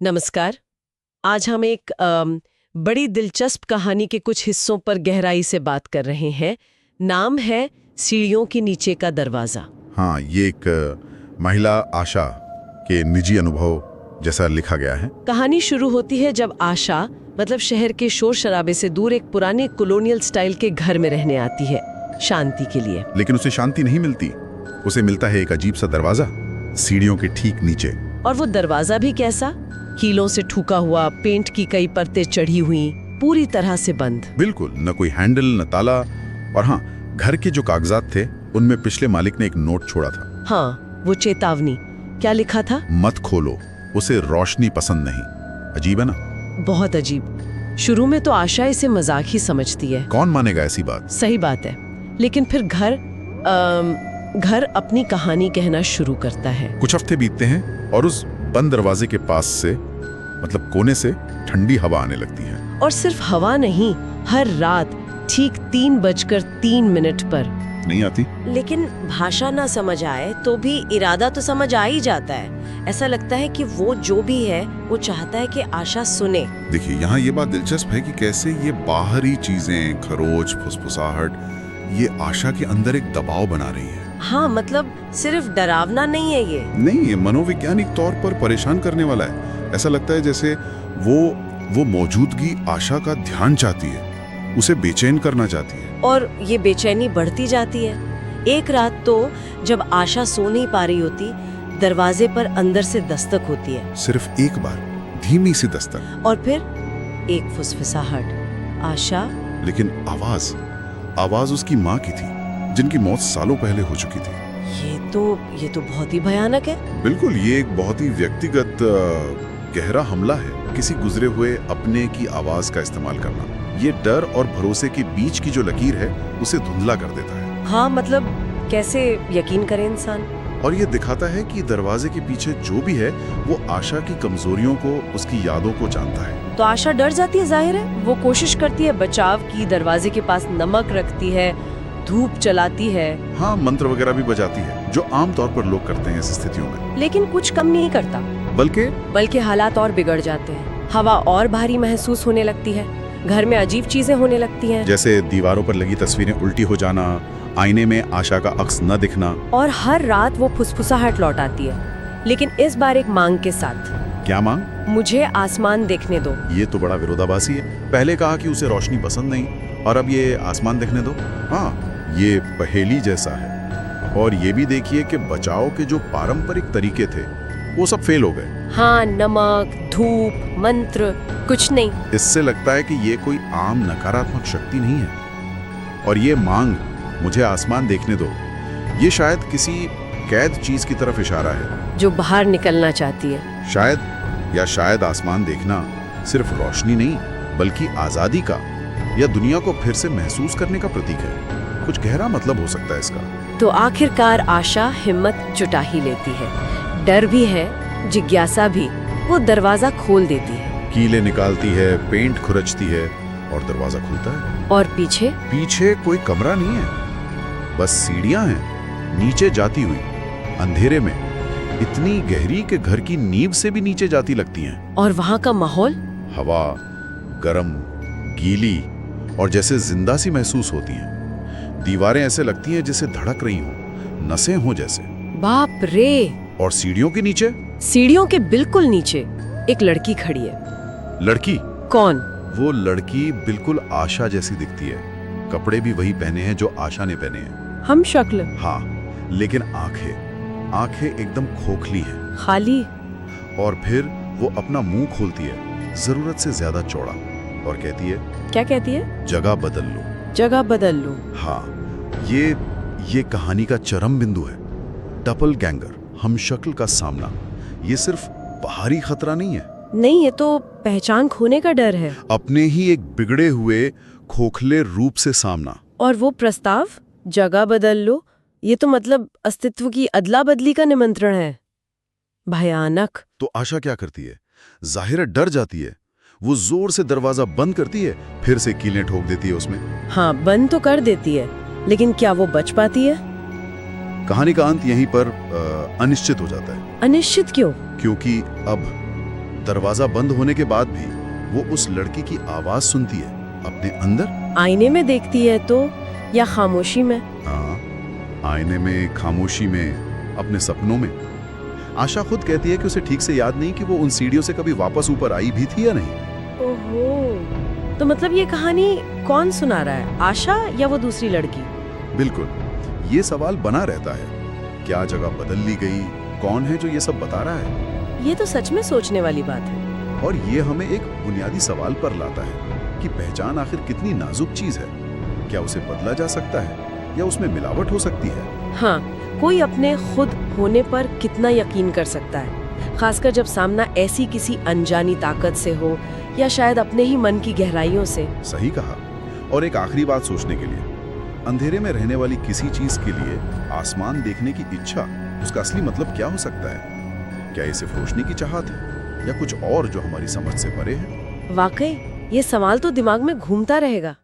नमस्कार। आज हम एक बड़ी दिलचस्प कहानी के कुछ हिस्सों पर गहराई से बात कर रहे हैं। नाम है सीढ़ियों के नीचे का दरवाज़ा। हाँ, ये एक महिला आशा के निजी अनुभव जैसा लिखा गया है। कहानी शुरू होती है जब आशा मतलब शहर के शोर शराबे से दूर एक पुराने कॉलोनियल स्टाइल के घर में रहने आती है, शांति के लिए। लेकिन उसे शांति नहीं मिलती। उसे मिलता है एक अजीब सा दरवाजा सीढ़ियों के ठीक नीचे। और वो दरवाजा भी कैसा? कीलों से ठुका हुआ, पेंट की कई परतें चढ़ी हुई, पूरी तरह से बंद। बिल्कुल, न कोई हैंडल न ताला। और हाँ, घर के जो कागजात थे उनमें पिछले मालिक ने एक नोट छोड़ा था। हाँ, वो चेतावनी। क्या लिखा था? मत खोलो, उसे रोशनी पसंद नहीं। अजीब है ना? बहुत अजीब। शुरू में तो आशा इसे मजाक ही समझती है। कौन मानेगा ऐसी बात? सही बात है। लेकिन फिर घर अपनी कहानी कहना शुरू करता है। कुछ हफ्ते बीतते हैं और उस बंद दरवाजे के पास से मतलब कोने से ठंडी हवा आने लगती है। और सिर्फ हवा नहीं, हर रात ठीक 3:03 पर। नहीं आती? लेकिन भाषा ना समझ आए तो भी इरादा तो समझ आ ही जाता है। ऐसा लगता है कि वो जो भी है वो चाहता है कि आशा सुने। देखिए, यहाँ ये बात दिलचस्प है कि कैसे ये बाहरी चीजें, खरोच, फुसफुसाहट, ये आशा के अंदर एक दबाव बना रही है। हाँ, मतलब सिर्फ डरावना नहीं है ये। नहीं, ये मनोवैज्ञानिक तौर पर परेशान करने वाला है। ऐसा लगता है जैसे वो मौजूदगी आशा का ध्यान चाहती है, उसे बेचैन करना चाहती है। और ये बेचैनी बढ़ती जाती है। एक रात तो जब आशा सो नहीं पा रही होती, दरवाजे पर अंदर से दस्तक होती है। सिर्फ एक बार, धीमी सी दस्तक। और फिर एक फुसफुसाहट। आशा। लेकिन आवाज उसकी माँ की थी, जिनकी मौत सालों पहले हो चुकी थी। ये तो बहुत ही भयानक है। बिल्कुल, ये एक बहुत ही व्यक्तिगत गहरा हमला है। किसी गुजरे हुए अपने की आवाज का इस्तेमाल करना, ये डर और भरोसे के बीच की जो लकीर है उसे धुंधला कर देता है। हाँ, मतलब कैसे यकीन करे इंसान। और ये दिखाता है कि दरवाजे के पीछे जो भी है वो आशा की कमजोरियों को, उसकी यादों को जानता है। तो आशा डर जाती है, जाहिर है। वो कोशिश करती है बचाव की, दरवाजे के पास नमक रखती है, धूप चलाती है। हाँ, मंत्र वगैरह भी बजाती है, जो आमतौर पर लोग करते हैं ऐसी स्थितियों में। लेकिन कुछ कम नहीं करता, बल्कि हालात और बिगड़ जाते हैं। हवा और भारी महसूस होने लगती है, घर में अजीब चीजें होने लगती हैं। जैसे दीवारों पर लगी तस्वीरें उल्टी हो जाना, आईने में आशा का अक्स न दिखना। और हर रात वो फुसफुसाहट लौटाती है, लेकिन इस बार एक मांग के साथ। क्या मांग? मुझे आसमान देखने दो। ये तो बड़ा विरोधाभासी है। पहले कहा कि उसे रोशनी पसंद नहीं, और अब ये आसमान देखने दो। हाँ, ये पहेली जैसा है। और ये भी देखिए कि बचाव के जो पारंपरिक तरीके थे वो सब फेल हो गए। हाँ, नमक, धूप, मंत्र, कुछ नहीं। इससे लगता है कि ये कोई आम नकारात्मक शक्ति नहीं है। और ये मांग, मुझे आसमान देखने दो, ये शायद किसी कैद चीज की तरफ इशारा है जो बाहर निकलना चाहती है। शायद आसमान देखना सिर्फ रोशनी नहीं, बल्कि आजादी का या दुनिया को फिर से महसूस करने का प्रतीक है। कुछ गहरा मतलब हो सकता है इसका। तो आखिरकार आशा हिम्मत जुटा ही लेती है। डर भी है, जिज्ञासा भी। वो दरवाजा खोल देती है, कीलें निकालती है, पेंट खुरचती है, और दरवाजा खुलता है। और पीछे कोई कमरा नहीं है, बस सीढ़ियां हैं नीचे जाती हुई, अंधेरे में, इतनी गहरी कि घर की नींव से भी नीचे जाती लगती हैं। और वहाँ का माहौल? हवा गरम, गीली और जैसे जिंदा सी महसूस होती हैं। दीवारें ऐसे लगती हैं जैसे धड़क रही हों, नसें हों जैसे। बाप रे! और सीढ़ियों के नीचे? सीढ़ियों के बिल्कुल नीचे एक लड़की खड़ी है। लड़की? कौन? वो लड़की बिल्कुल आशा जैसी दिखती है। कपड़े भी वही पहने हैं जो आशा ने पहने हैं। हम शक्ल? हाँ, लेकिन आंखें एकदम खोखली हैं, खाली। और फिर वो अपना मुंह खोलती है, जरूरत से ज्यादा चौड़ा, और कहती है। क्या कहती है? जगह बदल लो। जगह बदल लो। हाँ, ये कहानी का चरम बिंदु है। डबल गैंगर, हम शक्ल का सामना। ये सिर्फ बाहरी खतरा नहीं है। नहीं, ये तो पहचान खोने का डर है। अपने ही एक बिगड़े हुए खोखले रूप से सामना। और वो प्रस्ताव, जगह बदल लो, ये तो मतलब अस्तित्व की अदला बदली का निमंत्रण है। भयानक। तो आशा क्या करती है? जाहिर डर जाती है। वो जोर से दरवाजा बंद करती है, फिर से कीलें ठोक देती है उसमें। हाँ, बंद तो कर देती है, लेकिन क्या वो बच पाती है? कहानी का अंत यहीं पर अनिश्चित हो जाता है। अनिश्चित क्यों? क्योंकि दरवाजा बंद होने के बाद भी वो उस लड़की की आवाज सुनती है अपने अंदर। आईने में देखती है तो, या खामोशी में? हाँ, आईने में, खामोशी में, अपने सपनों में। आशा खुद कहती है कि उसे ठीक से याद नहीं कि वो उन सीढ़ियों से कभी वापस ऊपर आई भी थी या नहीं। ओहो, तो मतलब ये कहानी कौन सुना रहा है, आशा या वो दूसरी लड़की? बिल्कुल, ये सवाल बना रहता है। क्या जगह बदल ली गई? कौन है जो ये सब बता रहा है? ये तो सच में सोचने वाली बात है। और ये हमें एक बुनियादी सवाल पर लाता है कि पहचान आखिर कितनी नाजुक चीज है। क्या उसे बदला जा सकता है या उसमें मिलावट हो सकती है? हाँ, कोई अपने खुद होने पर कितना यकीन कर सकता है, खासकर जब सामना ऐसी किसी अनजानी ताकत से हो या शायद अपने ही मन की गहराइयों से। सही कहा। और एक आखिरी बात सोचने के लिए, अंधेरे में रहने वाली किसी चीज के लिए आसमान देखने की इच्छा, उसका असली मतलब क्या हो सकता है? क्या ये सिर्फ रोशनी की चाहत है या कुछ और जो हमारी समझ से परे है? वाकई ये सवाल तो दिमाग में घूमता रहेगा।